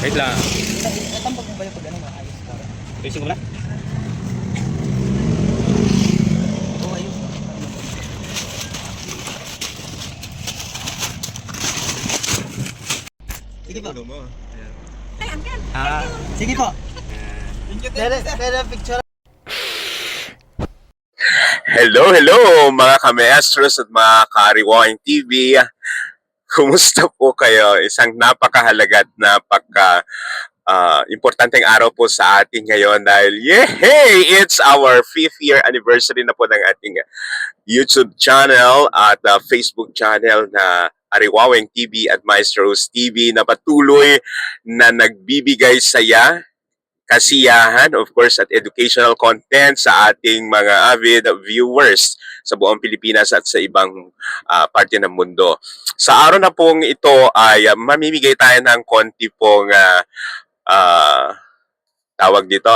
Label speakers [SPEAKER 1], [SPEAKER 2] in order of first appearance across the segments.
[SPEAKER 1] Wait lang.
[SPEAKER 2] Natambag mo ba yung pag ano maayos ka?
[SPEAKER 1] Ayusin ko na.
[SPEAKER 2] Oo, ayos. Sige po. Sige po. Dere picture.
[SPEAKER 3] Hello mga ka-maestros at mga ka-Ariwawang TV. Kumusta po kayo? Isang napakahalaga at importanteng araw po sa atin ngayon dahil it's our 5th year anniversary na po ng ating YouTube channel at Facebook channel na Ariwawang TV at Maestros TV na patuloy na nagbibigay saya, kasiyahan, of course, at educational content sa ating mga avid viewers sa buong Pilipinas at sa ibang parte ng mundo. Sa araw na pong ito ay mamimigay tayo ng konti pong tawag dito,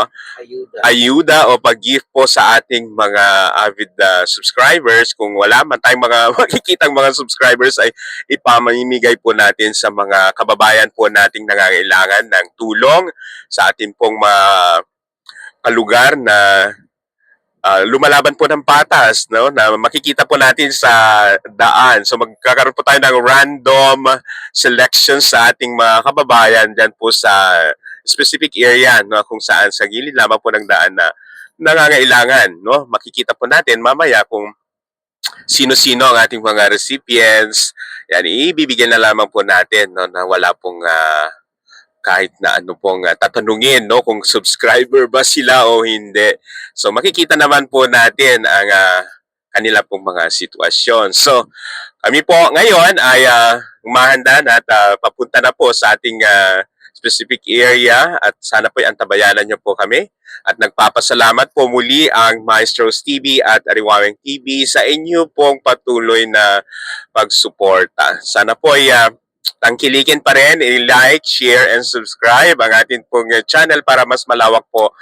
[SPEAKER 3] ayuda o pag-gift po sa ating mga avid subscribers. Kung wala man tayong mga makikitang mga subscribers ay ipamimigay po natin sa mga kababayan po nating nangangailangan ng tulong sa ating pong mga kalugar na lumalaban po ng patas, no, na makikita po natin sa daan. So magkakaroon po tayo ng random selection sa ating mga kababayan dyan po sa specific area, no, kung saan sa gilid lamang po ng daan na nangangailangan, no. Makikita po natin mamaya kung sino-sino ang ating mga recipients. Yan, ibibigyan na lamang po natin, no, na wala pong kahit na ano pong tatanungin, no, kung subscriber ba sila o hindi. So makikita naman po natin ang kanila pong mga sitwasyon. So kami po ngayon ay umahanda na at papunta na po sa ating specific area at sana po antabayanan niyo po kami. At nagpapasalamat po muli ang Maestros TV at Ariwawang TV sa inyo pong patuloy na pagsuporta. Sana po ay tangkilikin pa rin, i-like, share, and subscribe ang ating pong channel para mas malawak po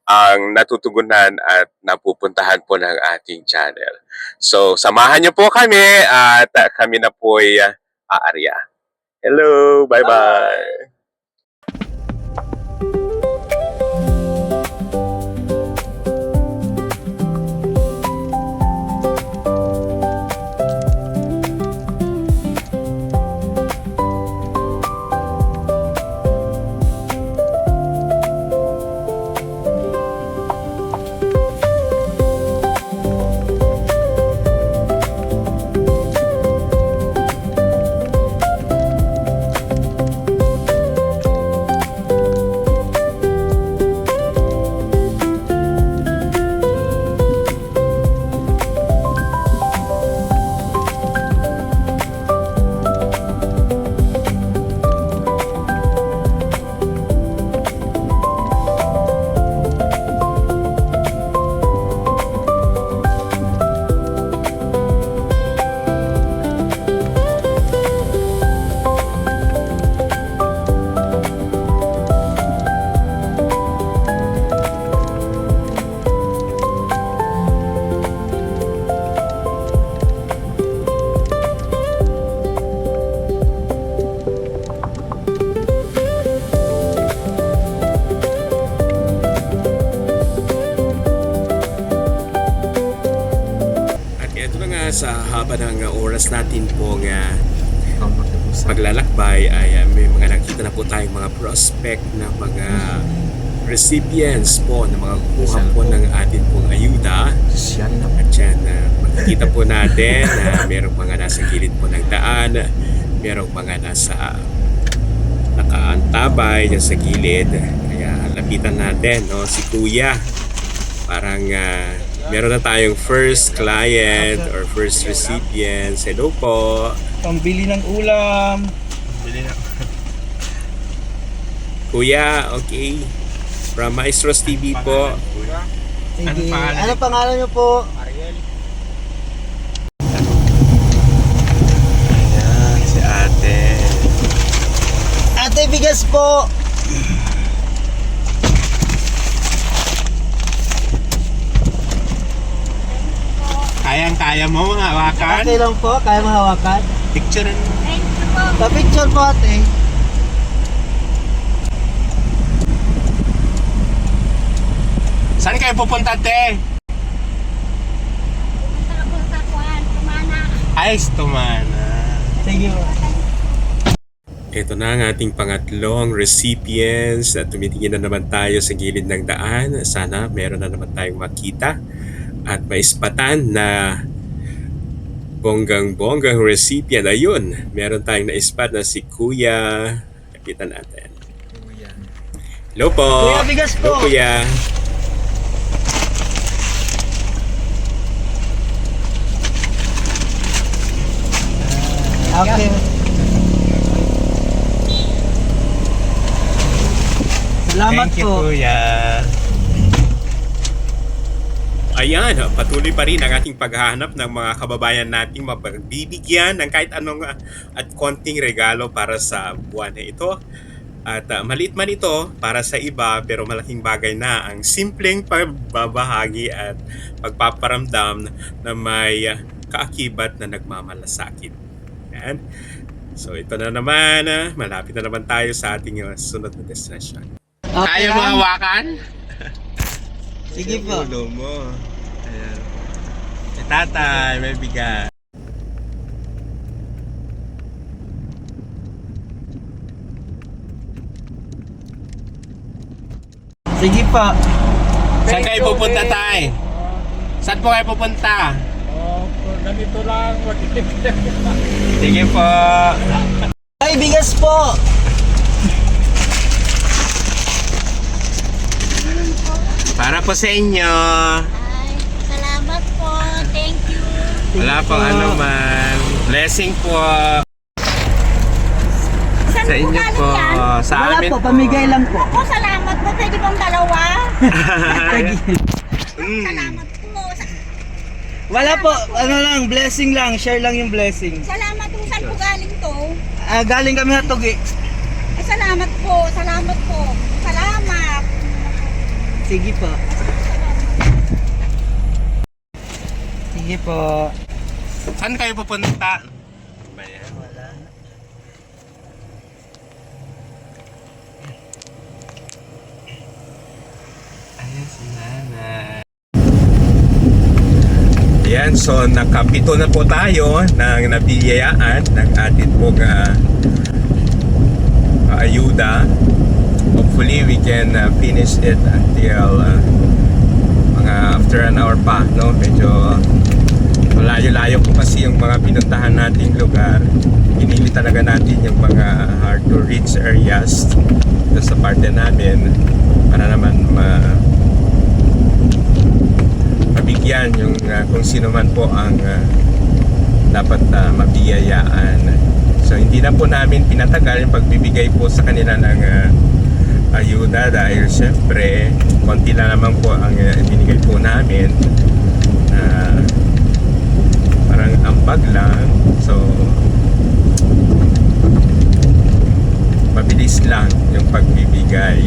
[SPEAKER 3] ang natutugunan at napupuntahan po ng ating channel. So, samahan niyo po kami at kami na po ay aarya. Hello! Bye-bye! Sa haba ng oras natin pong paglalakbay ay may mga nakita na po tayong mga prospect na mga recipients po na mga kuha po ng atin pong ayuda. At yan, makikita po natin na merong mga nasa gilid po ng daan, merong mga nasa nakaantabay dyan sa gilid. Kaya lapitan natin, no, si Kuya. Parang meron na tayong first client or first recipient. Hello po.
[SPEAKER 2] Pambili ng ulam.
[SPEAKER 3] Kuya, okay. From Maestros TV po.
[SPEAKER 2] Sige. Ano pangalan niyo po?
[SPEAKER 3] Ayan, si ate.
[SPEAKER 2] Ate, bigas po.
[SPEAKER 1] Kaya mo hawakan?
[SPEAKER 2] Okay lang po, kaya mahawakan.
[SPEAKER 1] Picture.
[SPEAKER 2] Pa-picture po ate.
[SPEAKER 1] Saan kayo pupunta, te? Ay, Tumana.
[SPEAKER 2] Sige po.
[SPEAKER 3] Ito na ang ating pangatlong recipients at tumitingin na naman tayo sa gilid ng daan. Sana meron na naman tayong makita at maispatan na bonggang-bonggang recipient. Ayun, meron tayong naispat na si Kuya. Nakita natin. Hello po.
[SPEAKER 2] Kuya, bigas po.
[SPEAKER 3] Hello, Kuya.
[SPEAKER 2] Okay. Salamat
[SPEAKER 1] Thank you,
[SPEAKER 2] po.
[SPEAKER 1] Kuya.
[SPEAKER 3] Ayan, patuloy pa rin ang ating paghahanap ng mga kababayan nating mapagbibigyan ng kahit anong at konting regalo para sa buwan na ito. At maliit man ito para sa iba pero malaking bagay na ang simpleng pagbabahagi at pagpaparamdam na may kaakibat na nagmamalasakit. Ayan. So ito na naman, malapit na naman tayo sa ating sunod na destination.
[SPEAKER 2] Okay
[SPEAKER 1] Kaya mo
[SPEAKER 2] lang.
[SPEAKER 1] hawakan?
[SPEAKER 2] Sige po.
[SPEAKER 1] Ulo mo. Ayan. Si tatay, may bigat.
[SPEAKER 2] Sige po.
[SPEAKER 1] Saan kayo pupunta, tay? Saan po kayo pupunta?
[SPEAKER 4] Ganito lang,
[SPEAKER 1] Sige po.
[SPEAKER 2] Ay, bigas po.
[SPEAKER 1] Para po sa inyo.
[SPEAKER 5] Ay, salamat po. Thank you.
[SPEAKER 1] Wala pong ano man. Blessing po.
[SPEAKER 5] Saan
[SPEAKER 1] Sa inyo
[SPEAKER 5] galing
[SPEAKER 1] po.
[SPEAKER 5] yan?
[SPEAKER 1] Sa
[SPEAKER 2] Wala
[SPEAKER 1] amin
[SPEAKER 2] po, pamigay lang po.
[SPEAKER 5] Ako, salamat po. Pwede bang dalawa?
[SPEAKER 1] Mm.
[SPEAKER 5] Salamat po.
[SPEAKER 2] Wala po, ano lang, blessing lang. Share lang yung blessing.
[SPEAKER 5] Salamat po. Saan po galing to?
[SPEAKER 2] Galing kami hatugi.
[SPEAKER 5] Ay, salamat po. Salamat po. Salamat.
[SPEAKER 2] Sige po. Sige po.
[SPEAKER 1] Saan kayo pupunta? Ayan si nanay.
[SPEAKER 3] Ayan, so nakapito na po tayo ng nabiyayaan ng atin pong ayuda. Hopefully we can finish it until mga after an hour pa, no? Medyo malayo-layo po kasi yung mga pinuntahan nating lugar. Pinili talaga natin yung mga hard to reach areas dito sa parte namin para naman mabigyan yung kung sino man po ang dapat mabiyayaan. So hindi na po namin pinatagal yung pagbibigay po sa kanila ng ayuda dahil syempre konti na naman po ang ibinigay po namin na parang ambag lang. So mabilis lang yung pagbibigay.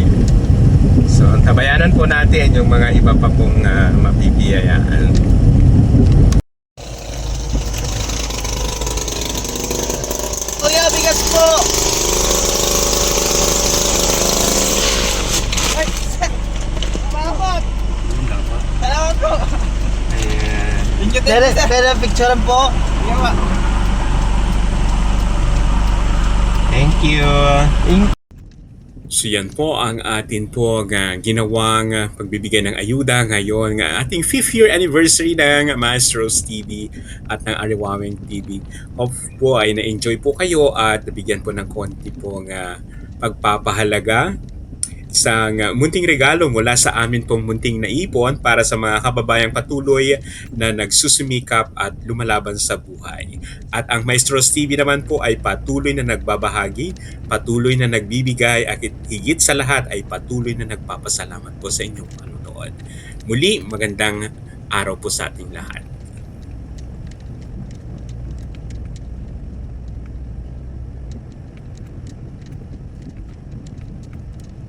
[SPEAKER 3] So tabayanan po natin yung mga iba pa pong mabibiyayaan.
[SPEAKER 2] Kuya, bigas po. Ay, salamat. Salamat po.
[SPEAKER 1] Ayan.
[SPEAKER 2] Pero picture po.
[SPEAKER 1] Thank you.
[SPEAKER 3] So yan po ang atin po ginawang pagbibigay ng ayuda ngayon ng ating 5th year anniversary ng Maestros TV at ng Ariwameng TV. Hope po ay na-enjoy po kayo at nabigyan po ng konti pong pagpapahalaga isang munting regalo mula sa amin pong munting naipon para sa mga kababayang patuloy na nagsusumikap at lumalaban sa buhay. At ang Maestros TV naman po ay patuloy na nagbabahagi, patuloy na nagbibigay at higit sa lahat ay patuloy na nagpapasalamat po sa inyong panonood. Muli, magandang araw po sa ating lahat.